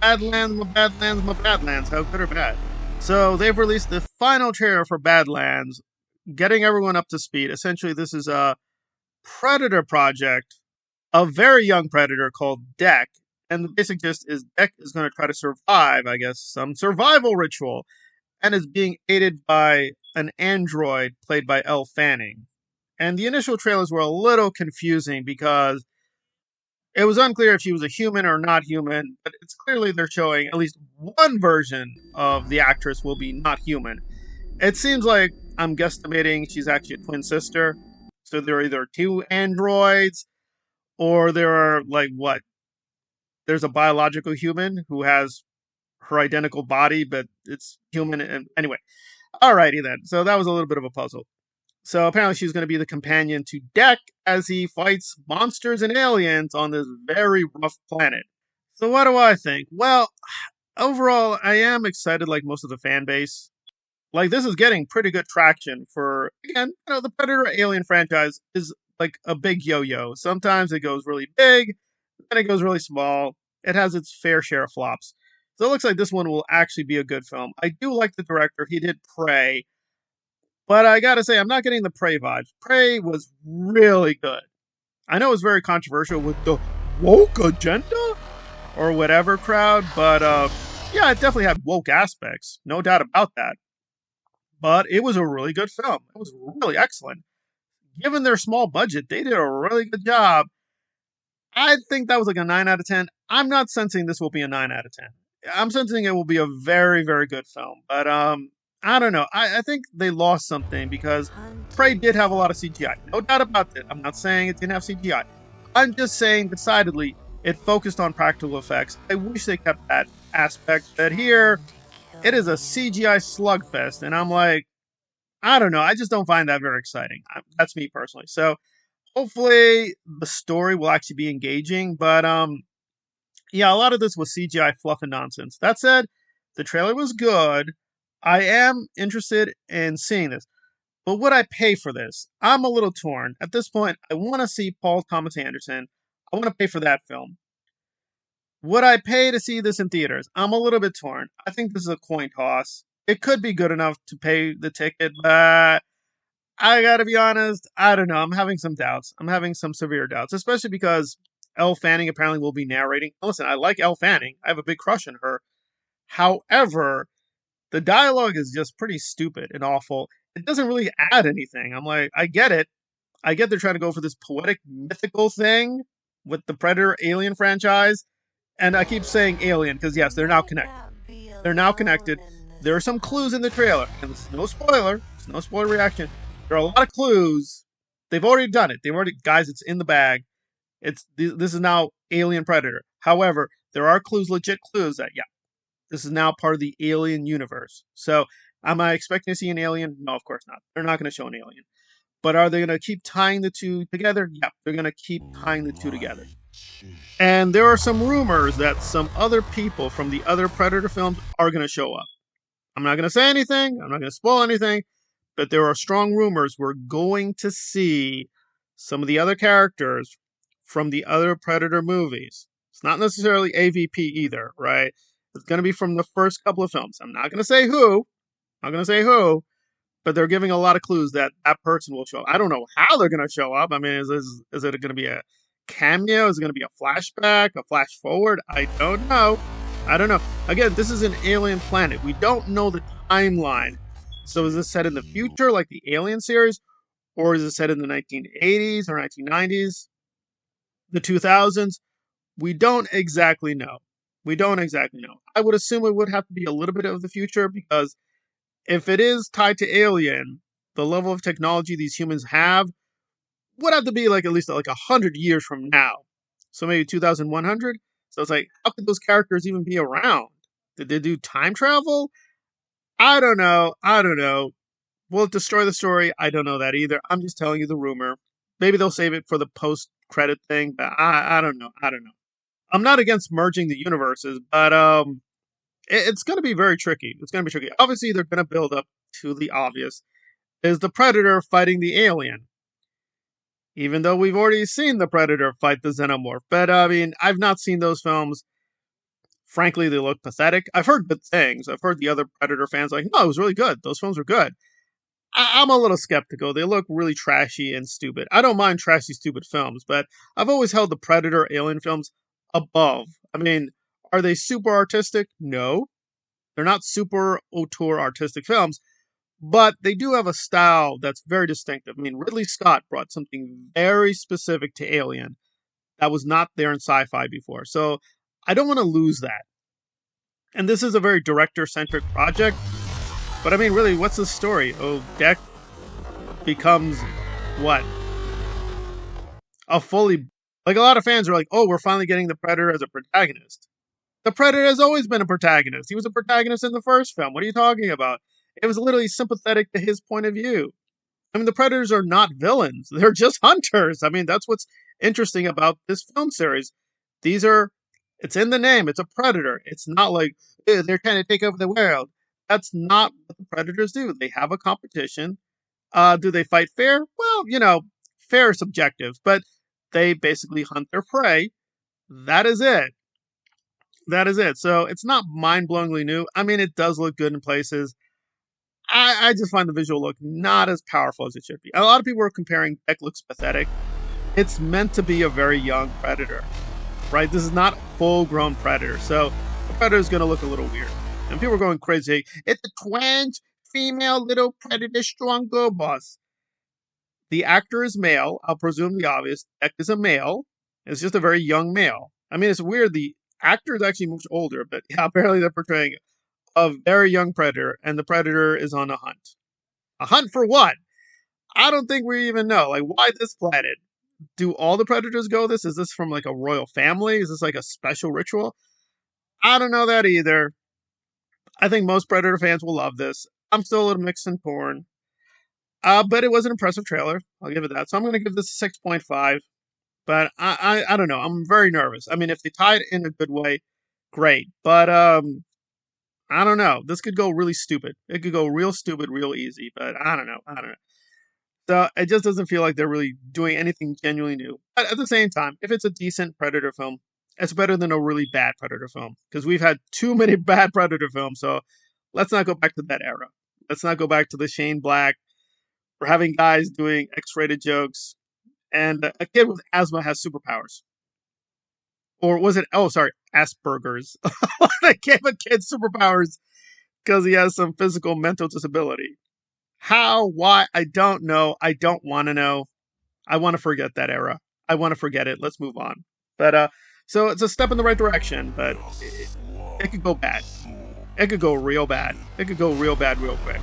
Badlands, my Badlands, my Badlands. How good or bad? So they've released the final trailer for Badlands, getting everyone up to speed. Essentially, this is a Predator project, a very young Predator called Dek. And the basic gist is Dek is going to try to survive, I guess, some survival ritual, and is being aided by an android played by Elle Fanning. And the initial trailers were a little confusing because it was unclear if she was a human or not human, but it's clearly they're showing at least one version of the actress will be not human. It seems like I'm guesstimating she's actually a twin sister. So there are either two androids or there are like what? There's a biological human who has her identical body, but it's human. And anyway, alrighty then. So that was a little bit of a puzzle. So apparently she's going to be the companion to Dek as he fights monsters and aliens on this very rough planet. So what do I think? Well, overall, I am excited like most of the fan base. Like this is getting pretty good traction for again, the Predator Alien franchise is like a big yo-yo. Sometimes it goes really big, then it goes really small. It has its fair share of flops. So it looks like this one will actually be a good film. I do like the director. He did Prey, but I gotta say, I'm not getting the Prey vibes. Prey was really good. I know it was very controversial with the woke agenda or whatever crowd, but yeah, it definitely had woke aspects, no doubt about that. But it was a really good film. It was really excellent. Given their small budget, they did a really good job. I think that was like a 9 out of 10. I'm not sensing this will be a 9 out of 10. I'm sensing it will be a very, very good film. But I don't know. I think they lost something because Prey did have a lot of CGI. No doubt about it. I'm not saying it didn't have CGI. I'm just saying decidedly it focused on practical effects. I wish they kept that aspect. But here it is a CGI slugfest, and I'm like, I don't know. I just don't find that very exciting. That's me personally. So hopefully the story will actually be engaging. But yeah, a lot of this was CGI fluff and nonsense. That said, the trailer was good. I am interested in seeing this. But would I pay for this? I'm a little torn. At this point, I want to see Paul Thomas Anderson. I want to pay for that film. Would I pay to see this in theaters? I'm a little bit torn. I think this is a coin toss. It could be good enough to pay the ticket, but I gotta be honest, I don't know. I'm having some doubts. I'm having some severe doubts, especially because Elle Fanning apparently will be narrating. Listen, I like Elle Fanning. I have a big crush on her. However, the dialogue is just pretty stupid and awful. It doesn't really add anything. I'm like, I get it. I get they're trying to go for this poetic, mythical thing with the Predator Alien franchise. And I keep saying Alien because, yes, they're now connected. They're now connected. There are some clues in the trailer, and it's no spoiler. It's no spoiler reaction. There are a lot of clues. They've already done it. They've already, guys. It's in the bag. This is now Alien Predator. However, there are clues, legit clues that yeah, this is now part of the Alien universe. So, am I expecting to see an alien? No, of course not. They're not going to show an alien. But are they going to keep tying the two together? Yeah, they're going to keep tying the two together. And there are some rumors that some other people from the other Predator films are going to show up. I'm not going to say anything. I'm not going to spoil anything. But there are strong rumors we're going to see some of the other characters from the other Predator movies. It's not necessarily AVP either, right? It's going to be from the first couple of films. I'm not going to say who. I'm not going to say who. But they're giving a lot of clues that that person will show up. I don't know how they're going to show up. I mean, is it going to be a cameo? Is it going to be a flashback, a flash forward? I don't know. I don't know. Again, this is an alien planet. We don't know the timeline. So is this set in the future, like the Alien series, or is it set in the 1980s or 1990s, the 2000s? We don't exactly know. We don't exactly know. I would assume it would have to be a little bit of the future because if it is tied to Alien, the level of technology these humans have would have to be like at least like 100 years from now. So maybe 2100. So it's like, how could those characters even be around? Did they do time travel? I don't know. I don't know. Will it destroy the story? I don't know that either. I'm just telling you the rumor. Maybe they'll save it for the post credit thing, but I don't know. I don't know. I'm not against merging the universes, but it's going to be very tricky. It's going to be tricky. Obviously, they're going to build up to the obvious. Is the Predator fighting the alien? Even though we've already seen the Predator fight the Xenomorph. But I mean, I've not seen those films. Frankly, they look pathetic. I've heard good things. I've heard the other Predator fans like, no, it was really good. Those films were good. I'm a little skeptical. They look really trashy and stupid. I don't mind trashy, stupid films, but I've always held the Predator Alien films above. I mean, are they super artistic? No. They're not super auteur artistic films, but they do have a style that's very distinctive. I mean, Ridley Scott brought something very specific to Alien that was not there in sci fi before. So I don't want to lose that. And this is a very director centric project. But I mean, really, what's the story? Oh, Dek becomes what? A fully. Like, a lot of fans are like, oh, we're finally getting the Predator as a protagonist. The Predator has always been a protagonist. He was a protagonist in the first film. What are you talking about? It was literally sympathetic to his point of view. I mean, the Predators are not villains, they're just hunters. I mean, that's what's interesting about this film series. These are, it's in the name, it's a predator. It's not like they're trying to take over the world. That's not what the Predators do. They have a competition. Do they fight fair? Well, fair is subjective, but they basically hunt their prey. That is it. That is it. So it's not mind blowingly new. I mean, it does look good in places. I just find the visual look not as powerful as it should be. A lot of people are comparing Dek looks pathetic. It's meant to be a very young predator, right? This is not a full grown predator. So the predator is going to look a little weird. And people are going crazy. It's a twins female little predator strong girl boss. The actor is male. I'll presume the obvious. Dek is a male. It's just a very young male. I mean, it's weird. The actor is actually much older, but yeah, apparently they're portraying a very young predator, and the predator is on a hunt. A hunt for what? I don't think we even know. Like, why this planet? Do all the predators go this? Is this from like a royal family? Is this like a special ritual? I don't know that either. I think most Predator fans will love this. I'm still a little mixed and torn. But it was an impressive trailer. I'll give it that. So I'm going to give this a 6.5. But I don't know. I'm very nervous. I mean, if they tie it in a good way, great. But I don't know. This could go really stupid. It could go real stupid, real easy. But I don't know. I don't know. So it just doesn't feel like they're really doing anything genuinely new. But at the same time, if it's a decent Predator film, it's better than a really bad Predator film. Because we've had too many bad Predator films. So let's not go back to that era. Let's not go back to the Shane Black. We're having guys doing X-rated jokes. And a kid with asthma has superpowers. Or was it? Oh, sorry, Asperger's. They gave a kid superpowers because he has some physical mental disability. How? Why? I don't know. I don't want to know. I want to forget that era. I want to forget it. Let's move on. But so it's a step in the right direction, but it could go bad. It could go real bad. It could go real bad real quick.